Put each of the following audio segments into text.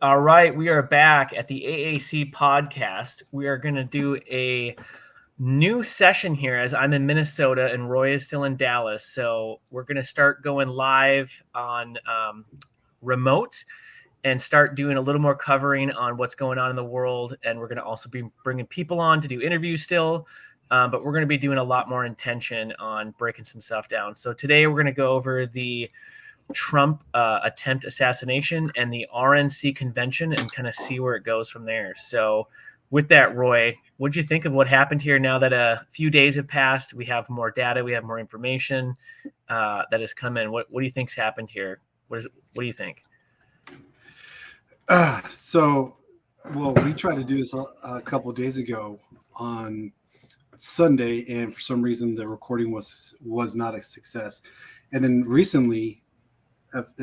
All right, we are back at the AAC podcast. We are going to do a new session here as I'm in Minnesota and Roy is still in Dallas. So we're going to start going live on remote and start doing a little more covering on what's going on in the world. And we're going to also be bringing people on to do interviews still. But we're going to be doing a lot more intention on breaking some stuff down. So today we're going to go over the Trump attempt assassination and the RNC convention and kind of see where it goes from there. So with that, Roy, what'd you think of what happened here now that a few days have passed? We have more data, we have more information that has come in. What do you think's happened here? What do you think? Well, we tried to do this a couple of days ago on Sunday, and for some reason the recording was not a success. And then recently,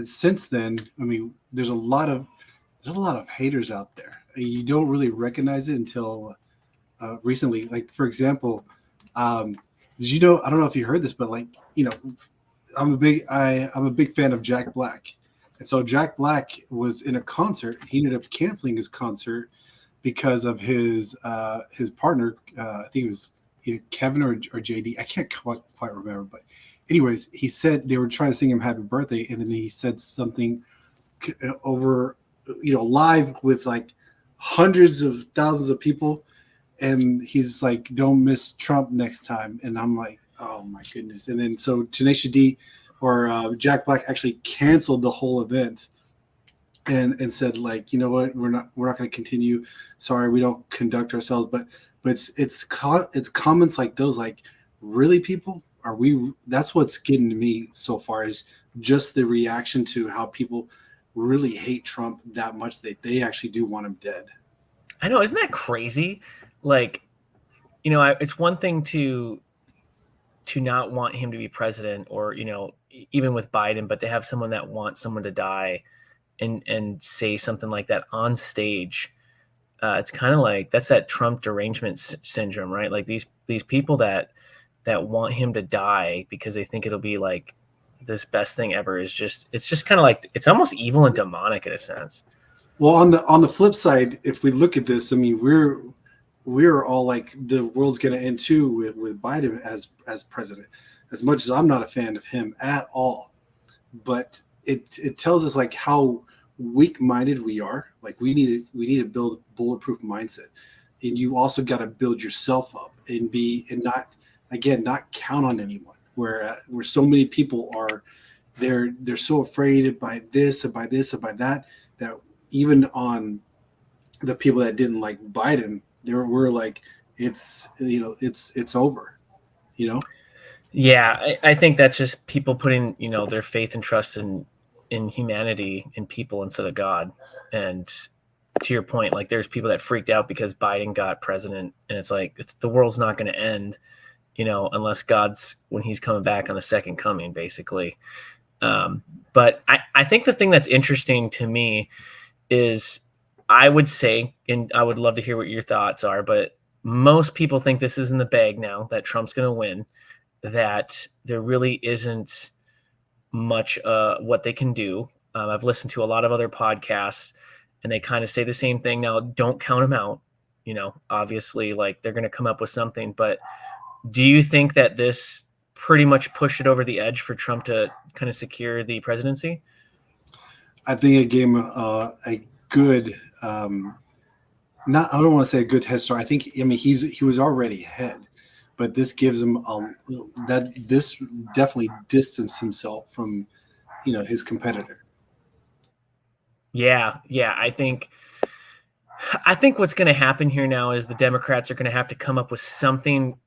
since then, I mean, there's a lot of haters out there. You don't really recognize it until recently. Like, for example, did you know? I don't know if you heard this, but I'm a big fan of Jack Black. And so Jack Black was in a concert. He ended up canceling his concert because of his partner. I think it was either Kevin or JD. I can't quite remember. But anyways, he said they were trying to sing him happy birthday. And then he said something over, live with like hundreds of thousands of people. And he's like, don't miss Trump next time. And I'm like, oh my goodness. And then so Tenacious D or Jack Black actually canceled the whole event and said, like, you know what, we're not going to continue. Sorry, we don't conduct ourselves. But it's comments like those, like, really, people, are we? That's what's getting to me so far, is just the reaction to how people really hate Trump that much that they actually do want him dead. I know, isn't that crazy? Like, it's one thing to not want him to be president, or even with Biden, but to have someone that wants someone to die and say something like that on stage. It's kind of like, that's that Trump derangement syndrome, right? Like these people that want him to die because they think it'll be like this best thing ever it's just kind of like, it's almost evil and demonic in a sense. Well, on the flip side, if we look at this, I mean, we're all like, the world's going to end too with Biden as president. As much as I'm not a fan of him at all, but it tells us like how weak-minded we are. Like we need to build a bulletproof mindset, and you also got to build yourself up and not count on anyone. Where so many people are, they're so afraid by this and by this and by that even on the people that didn't like Biden, we're like, it's over, Yeah, I think that's just people putting, their faith and trust in humanity, in people instead of God. And to your point, like, there's people that freaked out because Biden got president, and it's like, the world's not going to end, unless when he's coming back on the second coming, basically. But I think the thing that's interesting to me is, I would say, and I would love to hear what your thoughts are, but most people think this is in the bag now, that Trump's going to win, that there really isn't much what they can do. I've listened to a lot of other podcasts, and they kind of say the same thing. Now, don't count them out. Obviously, like, they're going to come up with something. But do you think that this pretty much pushed it over the edge for Trump to kind of secure the presidency? I think it gave him a good, I don't want to say a good head start. He was already ahead, but this gives him this definitely distanced himself from, his competitor. Yeah. I think what's going to happen here now is the Democrats are going to have to come up with something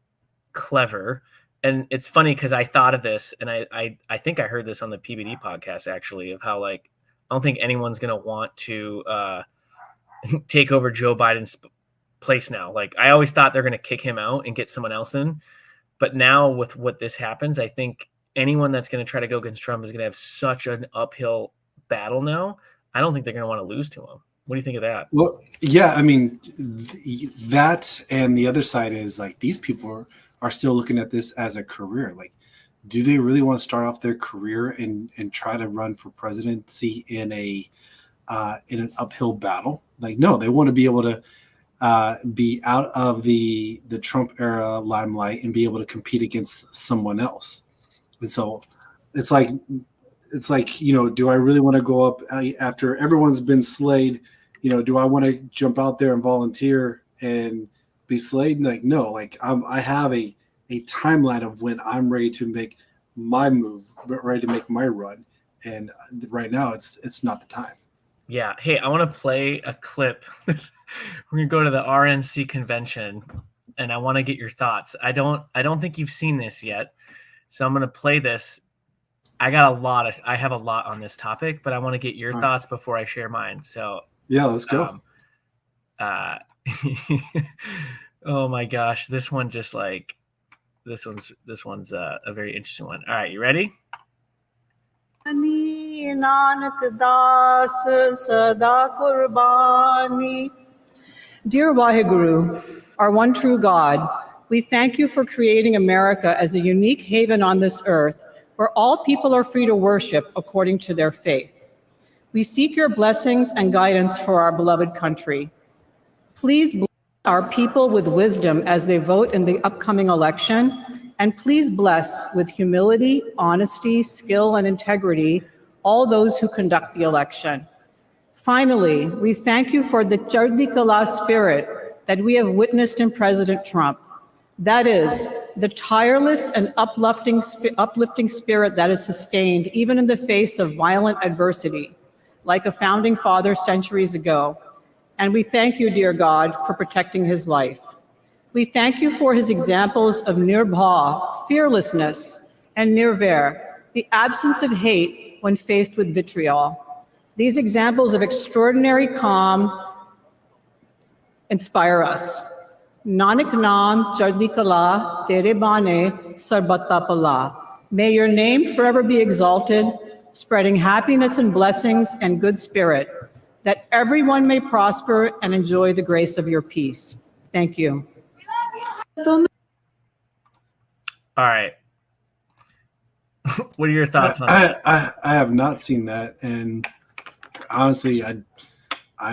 clever. And it's funny because I thought of this, and I think I heard this on the PBD podcast, actually, of how, like, I don't think anyone's going to want to take over Joe Biden's place now. Like, I always thought they're going to kick him out and get someone else in. But now with what this happens, I think anyone that's going to try to go against Trump is going to have such an uphill battle now. I don't think they're going to want to lose to him. What do you think of that? Well, yeah, I mean, that, and the other side is, like, these people are still looking at this as a career. Like, do they really want to start off their career and try to run for presidency in a in an uphill battle. Like, no, they want to be able to be out of the Trump era limelight and be able to compete against someone else. And so it's like, do I really want to go up after everyone's been slayed? Do I want to jump out there and volunteer and be slayed? Like, no, like I have a timeline of when I'm ready to make my move, ready to make my run. And right now it's not the time. Yeah. Hey, I want to play a clip. We're going to go to the RNC convention and I want to get your thoughts. I don't think you've seen this yet. So I'm going to play this. I have a lot on this topic, but I want to get your thoughts before I share mine. So yeah, let's go. Oh my gosh. This one's a very interesting one. All right. You ready? Nanak Das Sada Qurbani. Dear Waheguru, our one true God, we thank you for creating America as a unique haven on this earth where all people are free to worship according to their faith. We seek your blessings and guidance for our beloved country. Please bless our people with wisdom as they vote in the upcoming election, and please bless with humility, honesty, skill, and integrity all those who conduct the election. Finally, we thank you for the Chardi Kala spirit that we have witnessed in President Trump. That is, the tireless and uplifting spirit that is sustained even in the face of violent adversity, like a founding father centuries ago. And we thank you, dear God, for protecting his life. We thank you for his examples of nirbha, fearlessness, and nirvair, the absence of hate when faced with vitriol. These examples of extraordinary calm inspire us. Nanak Naam Chardi Kala Tere Bane Sarbatta Pala. May your name forever be exalted, spreading happiness and blessings and good spirit, that everyone may prosper and enjoy the grace of your peace. Thank you. All right. What are your thoughts on that? I have not seen that, and honestly, I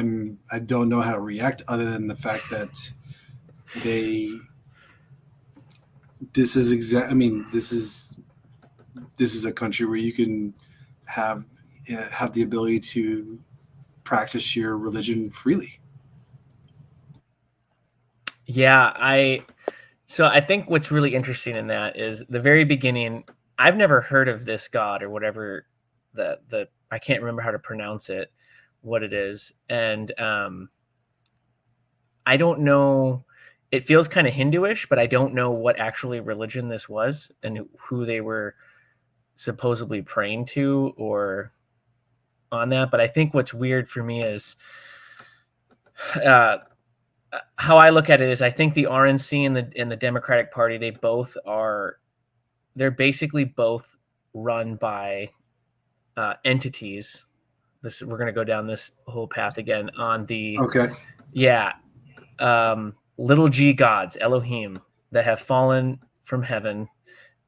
don't know how to react other than the fact that this is a country where you can have the ability to practice your religion freely. Yeah, I think what's really interesting in that is the very beginning. I've never heard of this god or whatever I can't remember how to pronounce it, what it is, and I don't know. It feels kind of Hinduish, but I don't know what actually religion this was and who they were supposedly praying to or on that. But I think what's weird for me is how I look at it is I think the RNC and the Democratic Party, they're basically both run by entities. We're going to go down this whole path again on the little g gods, Elohim, that have fallen from heaven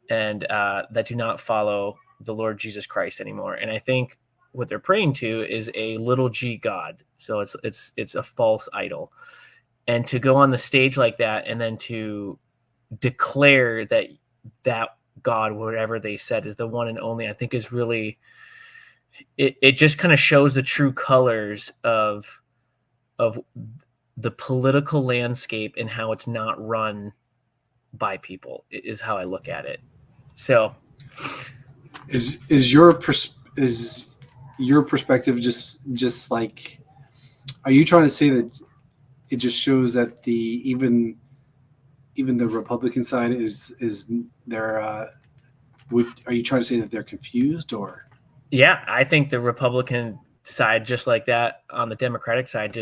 and that do not follow the Lord Jesus Christ anymore. And I think what they're praying to is a little g god. So it's a false idol. And to go on the stage like that and then to declare that God, whatever they said, is the one and only, I think is really, it just kind of shows the true colors of the political landscape and how it's not run by people is how I look at it. So is your perspective just like, are you trying to say that it just shows that even the Republican side is there? Are you trying to say that they're confused or? Yeah, I think the Republican side, just like that on the Democratic side,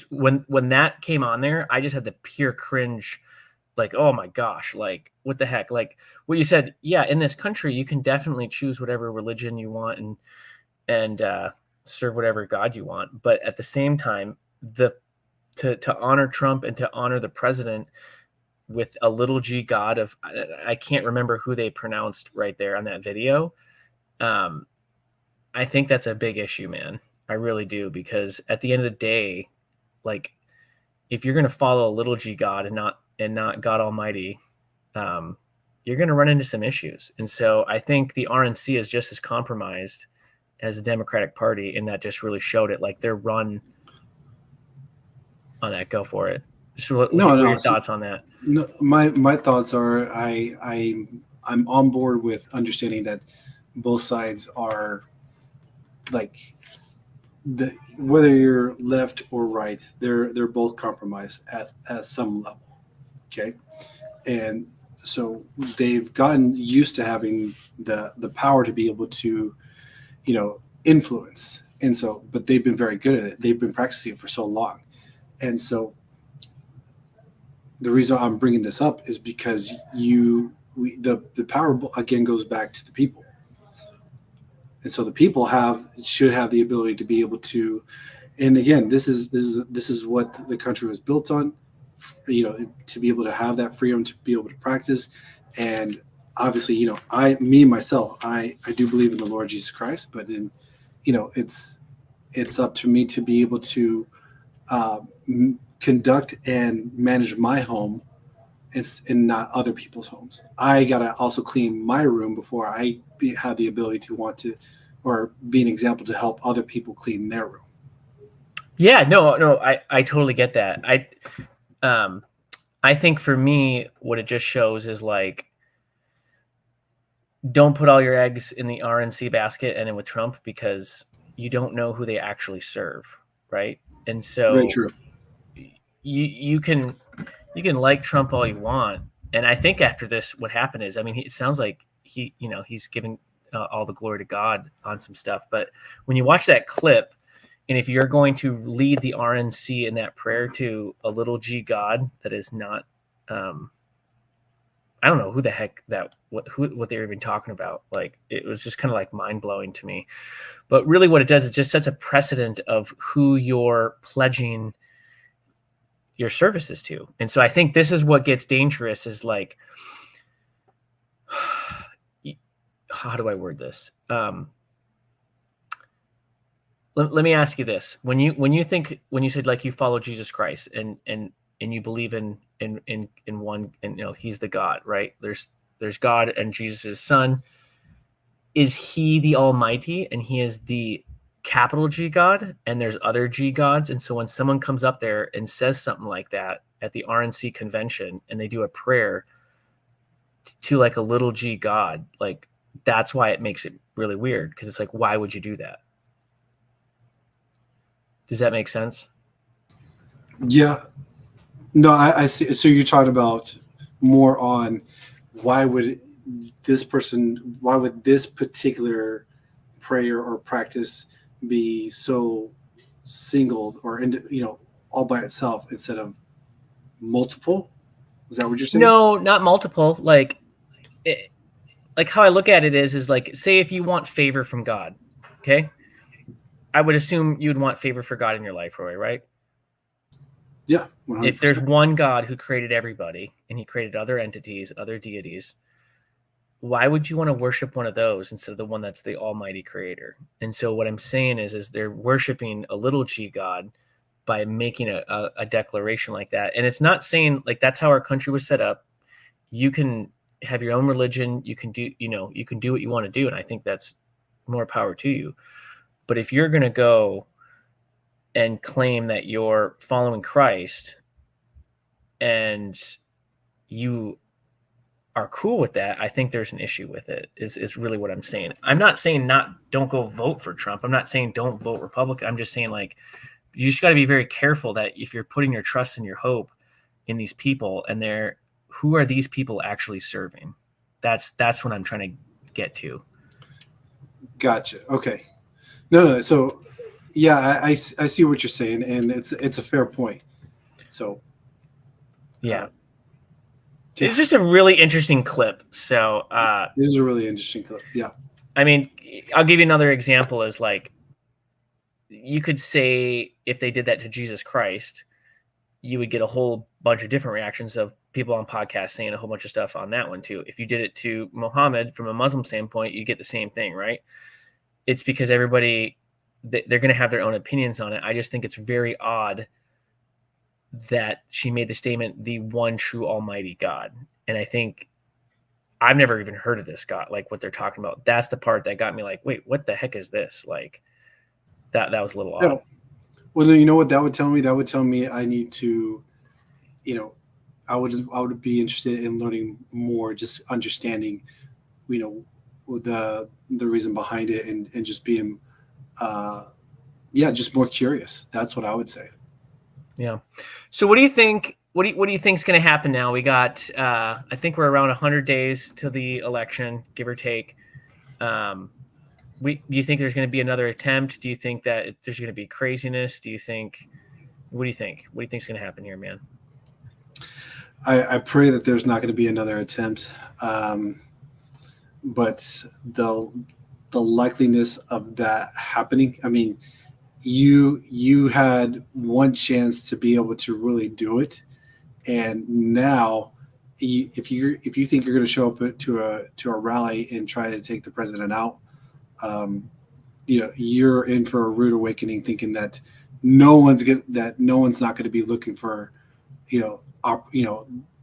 when that came on there, I just had the pure cringe, like, oh my gosh, like what the heck? Like what you said, yeah, in this country you can definitely choose whatever religion you want and serve whatever God you want. But at the same time, to honor Trump and to honor the president with a little g god of, I can't remember who they pronounced right there on that video. I think that's a big issue, man. I really do, because at the end of the day, like, if you're going to follow a little g God and not God Almighty, you're going to run into some issues. And so I think the RNC is just as compromised as the Democratic Party, and that just really showed it. Like, their run on that. Go for it. So what are your thoughts on that? No, my thoughts are I'm on board with understanding that both sides are like whether you're left or right, they're both compromised at some level. Okay. And so they've gotten used to having the power to be able to, influence. And so, but they've been very good at it. They've been practicing it for so long. And so the reason I'm bringing this up is because the power again goes back to the people. And so the people should have the ability to be able to, and again, this is what the country was built on, to be able to have that freedom to be able to practice. And obviously, I do believe in the Lord Jesus Christ, but then, it's up to me to be able to conduct and manage my home and not other people's homes. I got to also clean my room before I have the ability to want to, or be an example to help other people clean their room. Yeah, no, I totally get that. I think for me, what it just shows is like, don't put all your eggs in the RNC basket and in with Trump, because you don't know who they actually serve, right? And so Very true. You can like Trump all you want, and I think after this, what happened is, I mean, it sounds like he's giving all the glory to God on some stuff. But when you watch that clip, and if you're going to lead the RNC in that prayer to a little g God that is not, I don't know who the heck what they're even talking about. Like, it was just kind of like mind blowing to me. But really, what it does is just sets a precedent of who you're pledging your services to. And so I think this is what gets dangerous, is like, how do I word this? Let me ask you this. When you said, like, you follow Jesus Christ and you believe in one, and he's the God, right? There's God and Jesus, his son. Is he the Almighty, and he is the capital G God, and there's other G gods? And so when someone comes up there and says something like that at the RNC convention, and they do a prayer to like a little g God, like, that's why it makes it really weird, because it's like, why would you do that? Does that make sense? Yeah. No, I see. So you're talking about more on why would this particular prayer or practice be so singled or all by itself instead of multiple? Is that what you're saying? No, not multiple. Like how I look at it is like, say if you want favor from God, okay? I would assume you'd want favor for God in your life, Roy, right? Yeah. 100%. If there's one God who created everybody, and he created other entities, other deities, why would you want to worship one of those instead of the one that's the Almighty Creator? And so what I'm saying is they're worshiping a little g God by making a declaration like that. And it's not saying, like, that's how our country was set up. You can have your own religion. You can do what you want to do. And I think that's more power to you. But if you're going to go and claim that you're following Christ and you are cool with that, I think there's an issue with it, is really what I'm saying. I'm not saying don't go vote for Trump. I'm not saying don't vote Republican. I'm just saying, like, you just got to be very careful that if you're putting your trust and your hope in these people, and who are these people actually serving? That's what I'm trying to get to. Gotcha. Okay. No. So, yeah, I see what you're saying, and it's a fair point. So, yeah. It's just a really interesting clip. So, it is a really interesting clip. Yeah. I mean, I'll give you another example. Is like, you could say if they did that to Jesus Christ, you would get a whole bunch of different reactions of people on podcasts saying a whole bunch of stuff on that one too. If you did it to Muhammad from a Muslim standpoint, you get the same thing, right? It's because everybody they're going to have their own opinions on it. I just think it's very odd that she made the statement, the one true almighty God. And I think I've never even heard of this God, like what they're talking about. That's the part that got me like, wait, what the heck is this? Like that was a little odd. Yeah. Well, you know what that would tell me? That would tell me I need to, I would be interested in learning more, just understanding, the reason behind it, and just being, just more curious. That's what I would say. Yeah. So what do you think? What do you think is going to happen now? We got, I think we're around 100 days to the election, give or take. Do you think there's going to be another attempt? Do you think that there's going to be craziness? What do you think? What do you think is going to happen here, man? I pray that there's not going to be another attempt, but the likeliness of that happening. I mean, you had one chance to be able to really do it, and now if you think you're going to show up to a rally and try to take the president out, you're in for a rude awakening, thinking that no one's not going to be looking for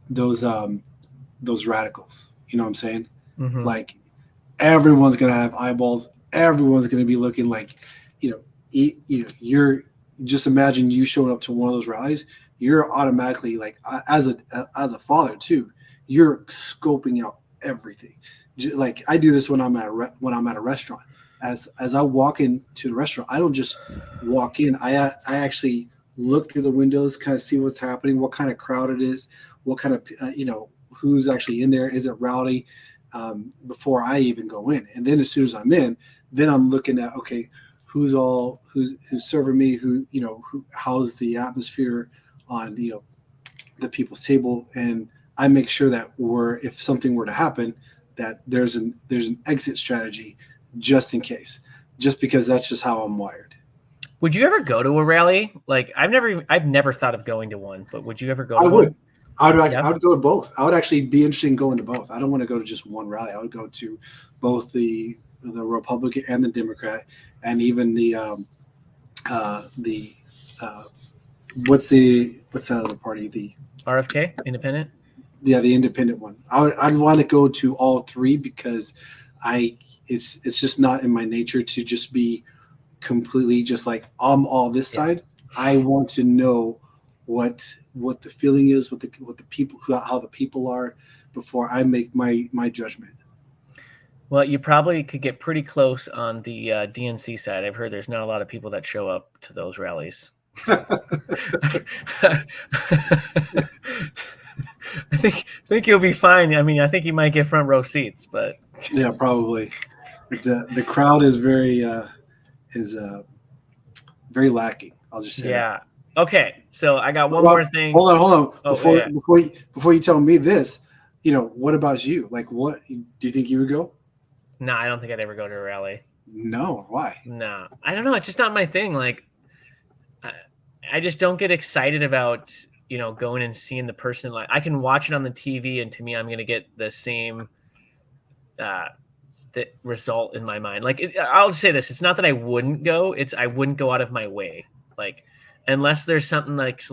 those radicals. You know what I'm saying? Mm-hmm. Like everyone's going to have eyeballs. Everyone's going to be looking like, you're just imagine you showing up to one of those rallies. You're automatically like, as a father too, you're scoping out everything. Like I do this when I'm at a restaurant. As I walk into the restaurant, I don't just walk in. I actually look through the windows, kind of see what's happening, what kind of crowd it is, what kind of who's actually in there. Is it rowdy? Before I even go in, and then as soon as I'm in, then I'm looking at, okay, who's serving me, how's the atmosphere on the people's table, and I make sure that if something were to happen, that there's an exit strategy just in case, just because that's just how I'm wired. Would you ever go to a rally? Like I've never thought of going to one, but would you ever go to I would. one? I would go to both. I would actually be interested in going to both. I don't want to go to just one rally. I would go to both the Republican and the Democrat, and even what's that other party? The RFK, independent. Yeah, the independent one. I'd want to go to all three, because it's just not in my nature to just be completely just like I'm all this side. I want to know what the feeling is, what the people, how the people are, before I make my judgment. Well, you probably could get pretty close on the DNC side. I've heard there's not a lot of people that show up to those rallies. I think you'll be fine. I mean, I think you might get front row seats, but yeah, probably. The crowd is very very lacking. I'll just say that. Okay, so I got one more thing. Hold on. Oh, before you tell me this, what about you? Like, what do you think you would go? No, I don't think I'd ever go to a rally. No, why? No, I don't know. It's just not my thing. Like, I just don't get excited about going and seeing the person. Like, I can watch it on the TV, and to me, I'm going to get the same the result in my mind. Like, I'll just say this: it's not that I wouldn't go; it's I wouldn't go out of my way. Like, unless there's something like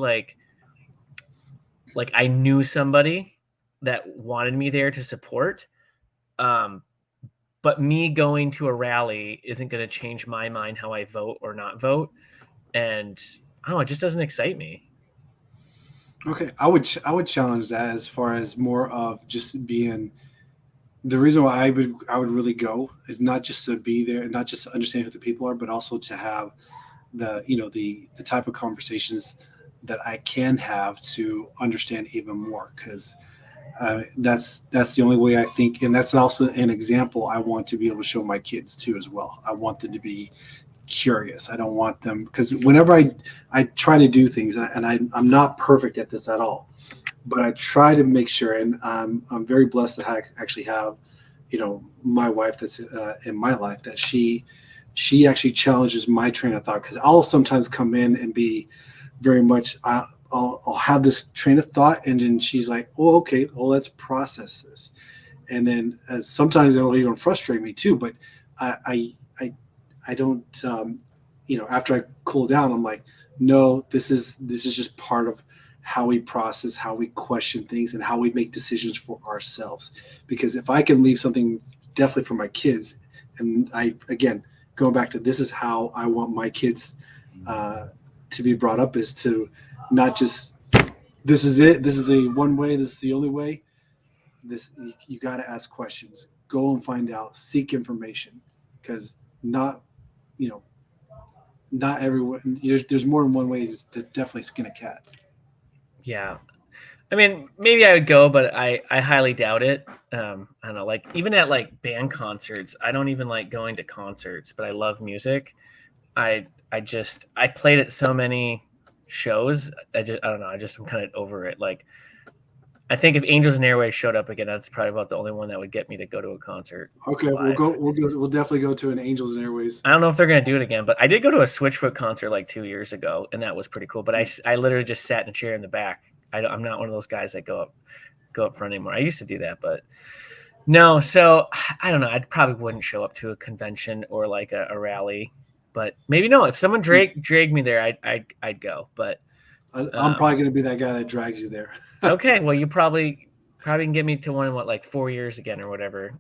I knew somebody that wanted me there to support. But me going to a rally isn't going to change my mind how I vote or not vote. And I don't know, it just doesn't excite me. Okay. I would challenge that, as far as more of just being the reason why I would really go is not just to be there, not just to understand who the people are, but also to have the type of conversations that I can have to understand even more. Because that's the only way I think, and that's also an example I want to be able to show my kids too as well. I want them to be curious. I don't want them, because whenever I try to do things, and I'm not perfect at this at all, but I try to make sure, and I'm very blessed to actually have my wife that's in my life, that she actually challenges my train of thought, because I'll sometimes come in and be very much I'll have this train of thought, and then she's like, oh, okay, well, let's process this. And then sometimes it'll even frustrate me too, but I don't, after I cool down, I'm like, no, this is just part of how we process, how we question things, and how we make decisions for ourselves. Because if I can leave something definitely for my kids, and again, going back to this is how I want my kids to be brought up, is to not just, this is it, this is the one way, this is the only way. You got to ask questions, go and find out, seek information, because not everyone, there's more than one way to definitely skin a cat. Yeah. I mean, maybe I would go, but I highly doubt it. I don't know, like even at like band concerts, I don't even like going to concerts, but I love music. I played at so many shows. I don't know. I'm kind of over it. Like, I think if Angels and Airways showed up again, that's probably about the only one that would get me to go to a concert. Okay, live. We'll definitely go to an Angels and Airways. I don't know if they're gonna do it again, but I did go to a Switchfoot concert like 2 years ago, and that was pretty cool. But I literally just sat in a chair in the back. I'm not one of those guys that go up front anymore. I used to do that, but no. So I don't know. I probably wouldn't show up to a convention or like a rally, but maybe no. If someone dragged me there, I'd go. But I'm probably going to be that guy that drags you there. Okay, well, you probably can get me to one in like 4 years again or whatever.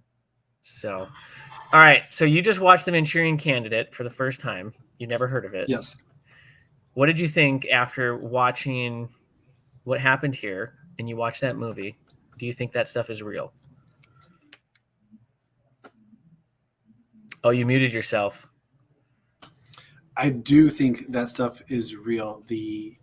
So, all right. So you just watched The Manchurian Candidate for the first time. You never heard of it. Yes. What did you think after watching what happened here, and you watched that movie? Do you think that stuff is real? Oh, you muted yourself. I do think that stuff is real. The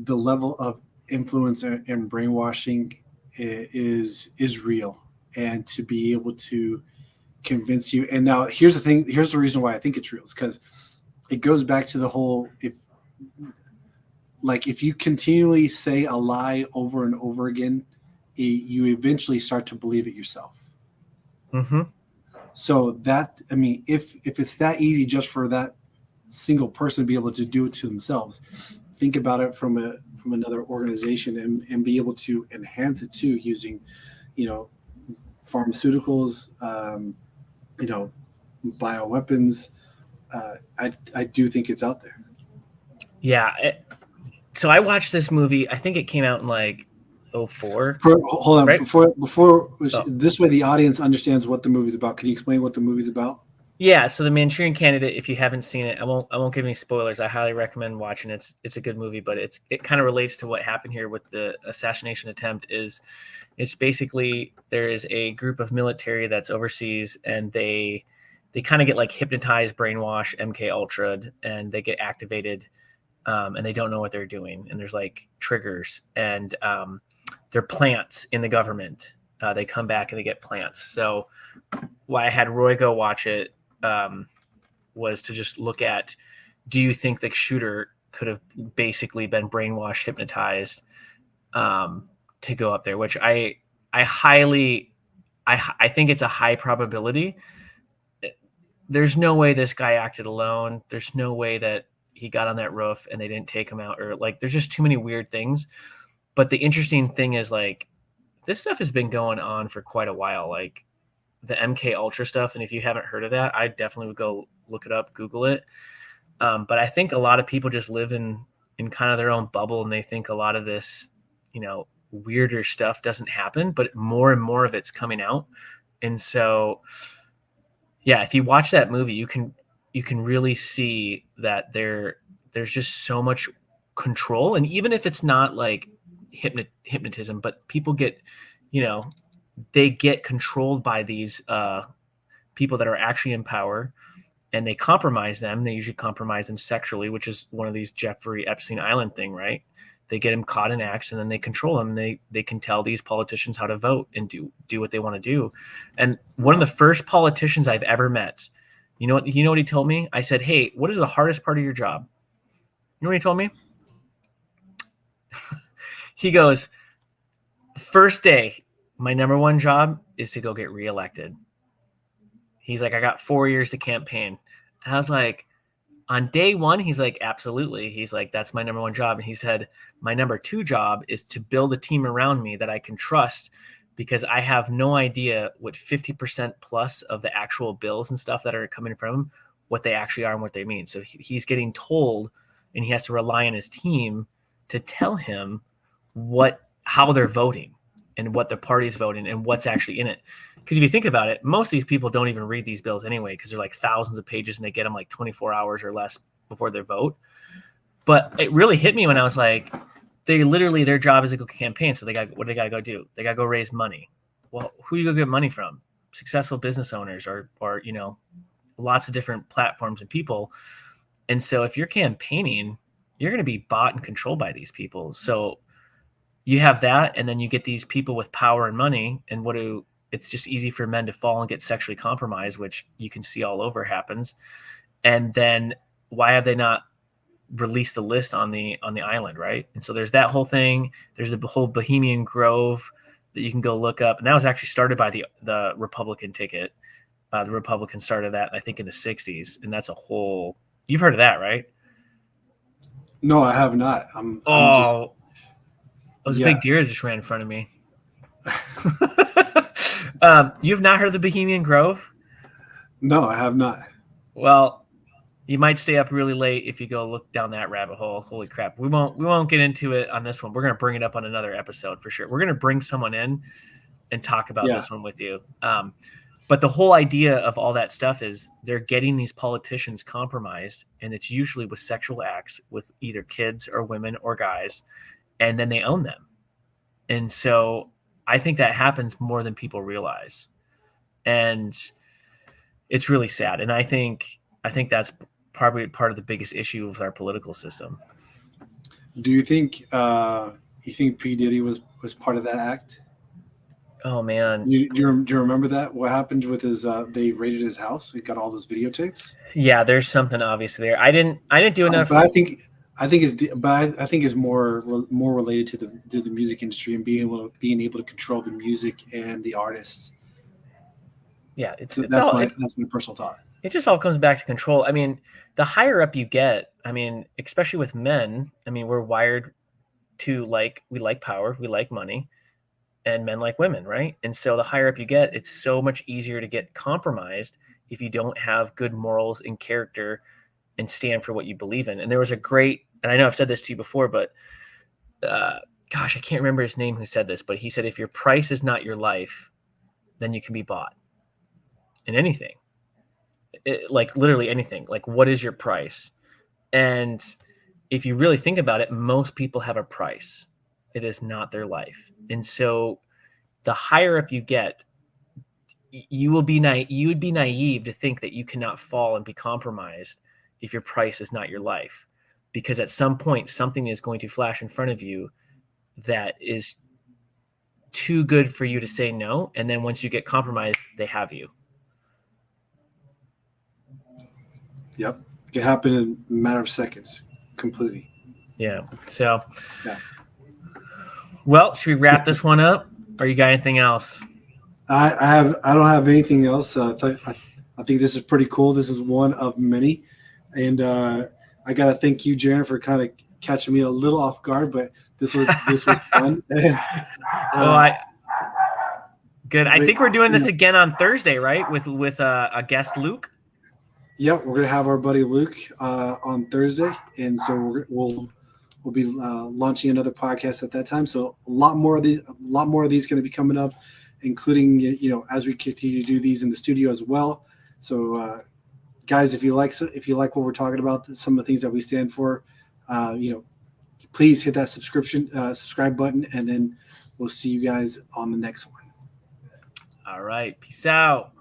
level of influence and brainwashing is real, and to be able to convince you. And now here's the thing. Here's the reason why I think it's real. It's because it goes back to the whole, if you continually say a lie over and over again, you eventually start to believe it yourself. Mm-hmm. So if it's that easy just for that single person to be able to do it to themselves, think about it from another organization and be able to enhance it too, using, pharmaceuticals, bioweapons. I do think it's out there. Yeah. So I watched this movie. I think it came out in like 2004. Hold on, right? Before this way the audience understands what the movie's about. Can you explain what the movie's about? Yeah, so The Manchurian Candidate, if you haven't seen it, I won't give any spoilers. I highly recommend watching it. It's a good movie, but it kind of relates to what happened here with the assassination attempt. It's basically there is a group of military that's overseas, and they kind of get like hypnotized, brainwashed, MK Ultra'd, and they get activated, and they don't know what they're doing. And there's like triggers, and they're plants in the government. They come back and they get plants. So why I had Roy go watch it was to just look at, do you think the shooter could have basically been brainwashed, hypnotized to go up there, which I think it's a high probability. There's no way this guy acted alone. There's no way that he got on that roof and they didn't take him out, or like, there's just too many weird things. But the interesting thing is, like, this stuff has been going on for quite a while, like the MK Ultra stuff. And if you haven't heard of that, I definitely would go look it up, Google it. But I think a lot of people just live in kind of their own bubble, and they think a lot of this, weirder stuff doesn't happen, but more and more of it's coming out. And so, yeah, if you watch that movie, you can really see that there's just so much control. And even if it's not like hypnotism, but people get, they get controlled by these people that are actually in power, and they compromise them. They usually compromise them sexually, which is one of these Jeffrey Epstein Island thing, right? They get them caught in acts, and then they control them. They can tell these politicians how to vote and do what they want to do. And one of the first politicians I've ever met, you know what he told me? I said, "Hey, what is the hardest part of your job?" You know what he told me? He goes, "First day, my number one job is to go get reelected." He's like, "I got 4 years to campaign." And I was like, on day one, he's like, "Absolutely." He's like, "That's my number one job." And he said, "My number two job is to build a team around me that I can trust, because I have no idea what 50% plus of the actual bills and stuff that are coming from him, what they actually are and what they mean. So he's getting told, and he has to rely on his team to tell him how they're voting and what the party's voting and what's actually in it. Because if you think about it, most of these people don't even read these bills anyway, because they're like thousands of pages and they get them like 24 hours or less before their vote. But it really hit me when I was like, their job is to go campaign. So what do they got to go do? They got to go raise money. Well, who do you go get money from? Successful business owners or lots of different platforms and people. And so if you're campaigning, you're going to be bought and controlled by these people. So you have that, and then you get these people with power and money, and it's just easy for men to fall and get sexually compromised, which you can see all over happens. And then why have they not released the list on the island, right? And so there's that whole thing. There's the whole Bohemian Grove that you can go look up, and that was actually started by the Republican ticket. The Republicans started that, I think, in the 60s, and that's a whole. You've heard of that, right? No, I have not. It was a big deer that just ran in front of me. You've not heard of the Bohemian Grove? No, I have not. Well, you might stay up really late if you go look down that rabbit hole. Holy crap. We won't get into it on this one. We're going to bring it up on another episode for sure. We're going to bring someone in and talk about this one with you. But the whole idea of all that stuff is they're getting these politicians compromised, and it's usually with sexual acts with either kids or women or guys, and then they own them. And so I think that happens more than people realize. And it's really sad. And I think that's probably part of the biggest issue with our political system. Do you think P. Diddy was part of that act? Oh man. Do you remember that? What happened with his they raided his house? He got all those videotapes? Yeah, there's something obvious there. I didn't do enough. But I think it's more related to the music industry and being able to control the music and the artists. Yeah, that's my personal thought. It just all comes back to control. I mean, the higher up you get, I mean, especially with men, I mean, we're wired to we like power, we like money, and men like women, right? And so the higher up you get, it's so much easier to get compromised if you don't have good morals and character and stand for what you believe in. And there was a great, and I know I've said this to you before, but gosh, I can't remember his name who said this, but he said, if your price is not your life, then you can be bought in anything. Like literally anything. Like, what is your price? And if you really think about it, most people have a price. It is not their life. And so the higher up you get, you would be naive to think that you cannot fall and be compromised if your price is not your life. Because at some point, something is going to flash in front of you that is too good for you to say no. And then once you get compromised, they have you. Yep. It can happen in a matter of seconds. Completely. Yeah. So, yeah. Well, should we wrap this one up? Or you got anything else? I don't have anything else. I think this is pretty cool. This is one of many. And I got to thank you, Jaron, for kind of catching me a little off guard, but this was fun. And, good. I think we're doing this again on Thursday, right? With a guest, Luke. Yep, we're gonna have our buddy Luke on Thursday, and so we'll be launching another podcast at that time. So a lot more of these going to be coming up, including as we continue to do these in the studio as well. So guys, if you like what we're talking about, some of the things that we stand for, please hit that subscribe button, and then we'll see you guys on the next one. All right, peace out.